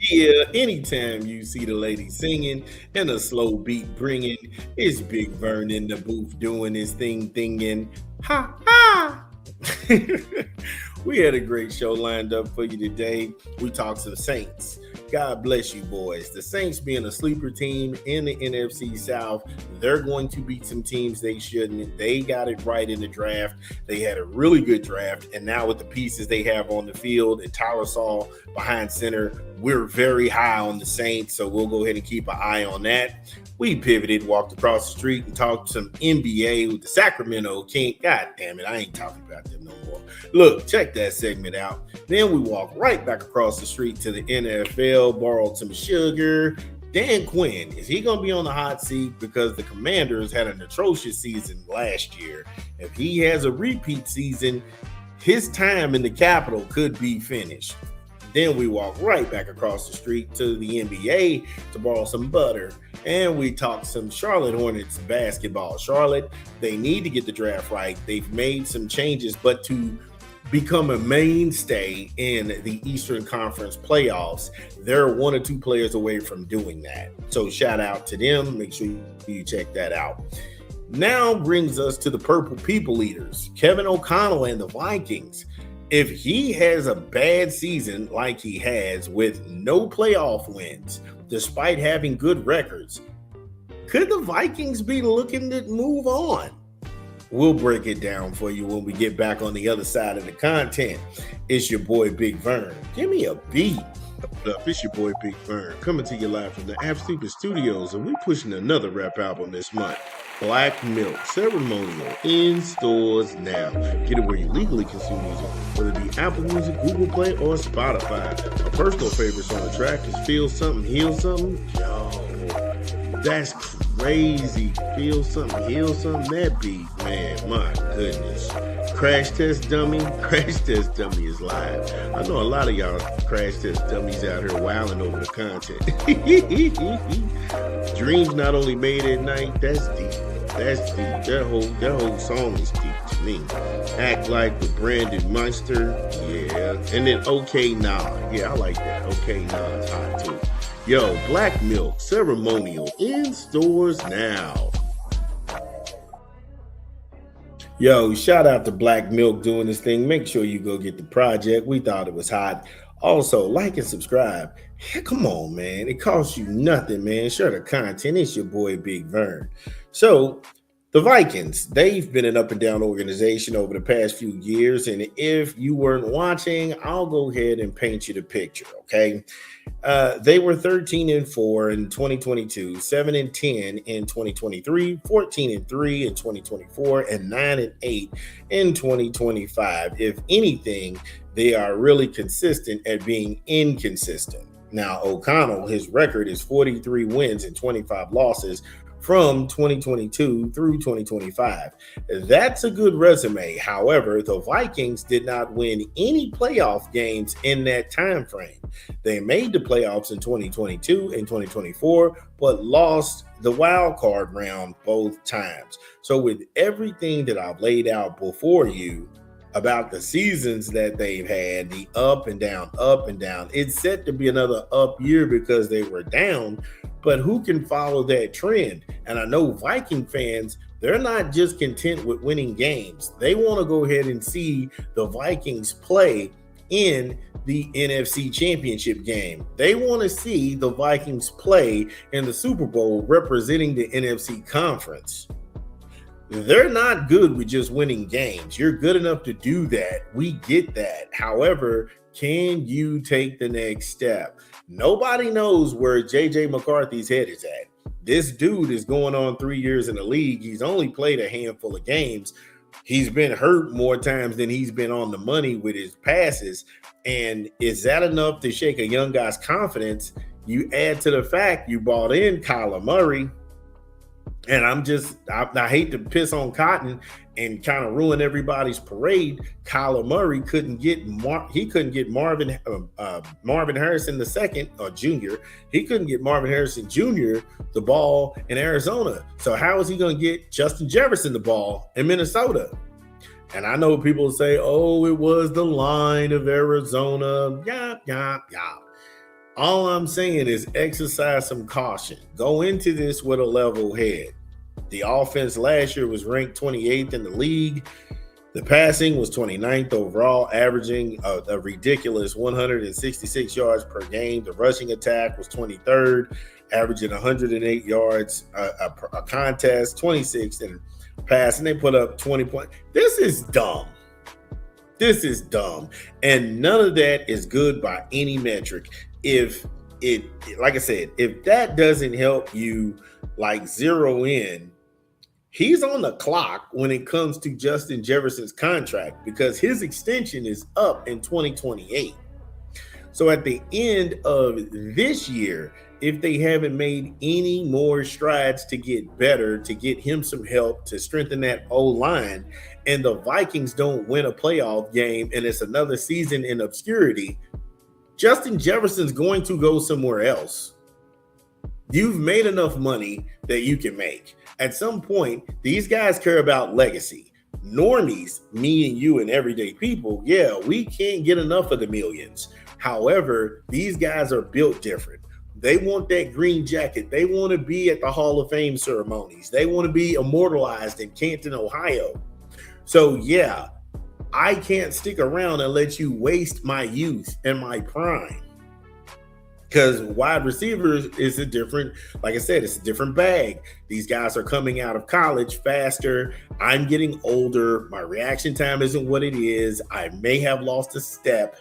Yeah, anytime you see the lady singing and a slow beat bringing, it's Big Vern in the booth doing his thinging. Ha ha! We had a great show lined up for you today. We talked some Saints. God bless you, boys. The Saints being a sleeper team in the NFC South, they're going to beat some teams they shouldn't. They got it right in the draft. They had a really good draft, and now with the pieces they have on the field and Tyler Saul behind center, we're very high on the Saints, so we'll go ahead and keep an eye on that. We pivoted, walked across the street, and talked some NBA with the Sacramento Kings. God damn it, I ain't talking about them no more. Look, check that segment out. Then we walked right back across the street to the NFL, borrowed some sugar. Dan Quinn, is he going to be on the hot seat because the Commanders had an atrocious season last year? If he has a repeat season, his time in the Capitol could be finished. Then we walk right back across the street to the NBA to borrow some butter. And we talked some Charlotte Hornets basketball. Charlotte, they need to get the draft right. They've made some changes, but to become a mainstay in the Eastern Conference playoffs, they're one or two players away from doing that. So shout out to them. Make sure you check that out. Now brings us to the Purple People Eaters, Kevin O Connell and the Vikings. If he has a bad season like he has with no playoff wins, despite having good records, could the Vikings be looking to move on? We'll break it down for you when we get back on the other side of the content. It's your boy Big Vern. Give me a beat. What up? It's your boy Big Vern coming to you live from the App Stupid Studios, and we're pushing another rap album this month. Black Milk Ceremonial in stores now. Get it where you legally consume music, whether it be Apple Music, Google Play, or Spotify. My personal favorites on the track is Feel Something, Heal Something. Yo, that's crazy. Feel Something, Heal Something. That beat, man, my goodness. Crash Test Dummy. Crash Test Dummy is live. I know a lot of y'all Crash Test Dummies out here wilding over the content. Dreams Not Only Made at Night. That's deep. That's deep. That whole song is deep to me. Act Like with Brandon Meister. Yeah. And then Okay Nah. Yeah, I like that. Okay Nah is hot too. Yo, Black Milk Ceremonial in stores now. Yo, shout out to Black Milk doing this thing. Make sure you go get the project. We thought it was hot. Also, like and subscribe. Yeah, come on, man. It costs you nothing, man. Share the content. It's your boy, Big Vern. So, the Vikings, they've been an up and down organization over the past few years. And if you weren't watching, I'll go ahead and paint you the picture, okay? They were 13-4 in 2022, 7-10 in 2023, 14-3 in 2024, and 9-8 in 2025. If anything, they are really consistent at being inconsistent. Now, O'Connell, his record is 43 wins and 25 losses from 2022 through 2025. That's a good resume. However, the Vikings did not win any playoff games in that time frame. They made the playoffs in 2022 and 2024, but lost the wild card round both times. So with everything that I've laid out before you about the seasons that they've had, the up and down, it's set to be another up year because they were down. But who can follow that trend? And I know Viking fans, they're not just content with winning games. They want to go ahead and see the Vikings play in the NFC Championship game. They want to see the Vikings play in the Super Bowl representing the NFC Conference. They're not good with just winning games. You're good enough to do that. We get that. However, can you take the next step? Nobody knows where JJ McCarthy's head is at. This dude is going on 3 years in the league. He's only played a handful of games. He's been hurt more times than he's been on the money with his passes. And is that enough to shake a young guy's confidence? You add to the fact you brought in Kylar Murray. And I hate to piss on Cotton. and kind of ruin everybody's parade. Kylar Murray couldn't get Marvin Harrison the second or junior. He couldn't get Marvin Harrison Jr. the ball in Arizona. So how is he going to get Justin Jefferson the ball in Minnesota? And I know people say, "Oh, it was the line of Arizona." Yeah. All I'm saying is exercise some caution. Go into this with a level head. The offense last year was ranked 28th in the league. The passing was 29th overall, averaging a ridiculous 166 yards per game. The rushing attack was 23rd, averaging 108 yards a contest, 26th in pass, and they put up 20 points. This is dumb. And none of that is good by any metric. If like I said, if that doesn't help you like zero in, he's on the clock when it comes to Justin Jefferson's contract because his extension is up in 2028. So at the end of this year, if they haven't made any more strides to get better, to get him some help, to strengthen that O-line, and the Vikings don't win a playoff game and it's another season in obscurity, Justin Jefferson's going to go somewhere else. You've made enough money that you can make. At some point, these guys care about legacy. Normies, me and you and everyday people, yeah, we can't get enough of the millions. However, these guys are built different. They want that green jacket. They want to be at the Hall of Fame ceremonies. They want to be immortalized in Canton, Ohio. So, yeah, I can't stick around and let you waste my youth and my prime. Because wide receivers is a different, like I said, it's a different bag. These guys are coming out of college faster. I'm getting older. My reaction time isn't what it is. I may have lost a step.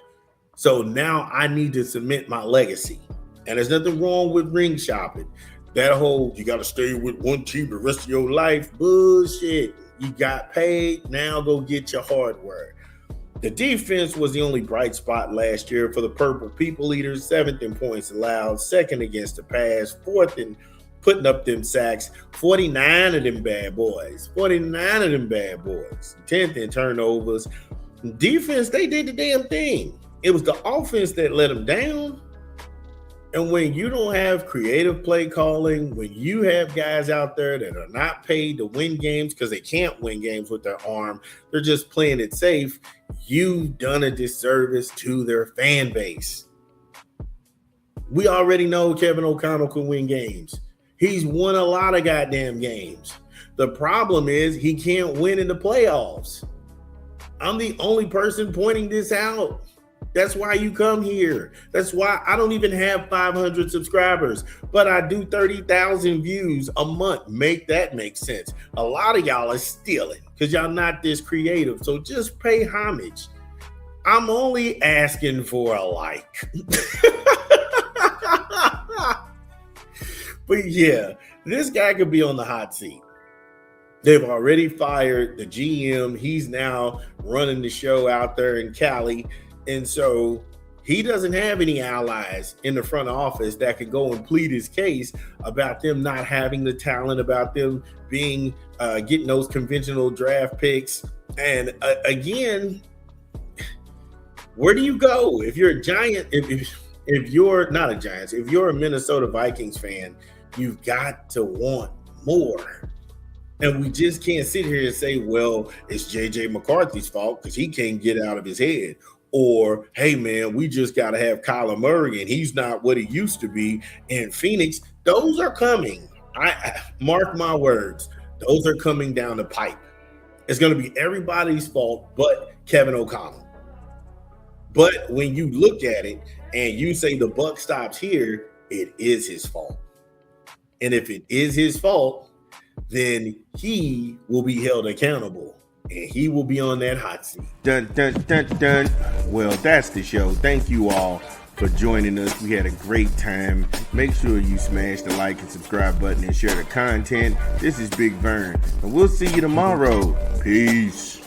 So now I need to cement my legacy. And there's nothing wrong with ring shopping. That whole, you got to stay with one team the rest of your life, bullshit. You got paid, now go get your hardware. The defense was the only bright spot last year for the Purple People Eaters, 7th in points allowed, 2nd against the pass, 4th in putting up them sacks, 49 of them bad boys, 10th in turnovers. Defense, they did the damn thing. It was the offense that let them down. And when you don't have creative play calling, when you have guys out there that are not paid to win games because they can't win games with their arm, they're just playing it safe, you've done a disservice to their fan base. We already know Kevin O Connell can win games. He's won a lot of goddamn games. The problem is he can't win in the playoffs. I'm the only person pointing this out. That's why you come here. That's why I don't even have 500 subscribers, but I do 30,000 views a month. Make that make sense. A lot of y'all are stealing because y'all not this creative. So just pay homage. I'm only asking for a like. But yeah, this guy could be on the hot seat. They've already fired the GM. He's now running the show out there in Cali. And so he doesn't have any allies in the front office that can go and plead his case about them not having the talent, about them being getting those conventional draft picks. And again, where do you go if you're a Giant? If you're not a Giants, if you're a Minnesota Vikings fan, you've got to want more. And we just can't sit here and say, well, it's J.J. McCarthy's fault because he can't get out of his head. Or, hey, man, we just got to have Kylar Murray, and he's not what he used to be in Phoenix. Those are coming. I mark my words. Those are coming down the pipe. It's going to be everybody's fault but Kevin O Connell. But when you look at it and you say the buck stops here, it is his fault. And if it is his fault, then he will be held accountable. And he will be on that hot seat. Dun, dun, dun, dun. Well, that's the show. Thank you all for joining us. We had a great time. Make sure you smash the like and subscribe button and share the content. This is Big Vern, and we'll see you tomorrow. Peace.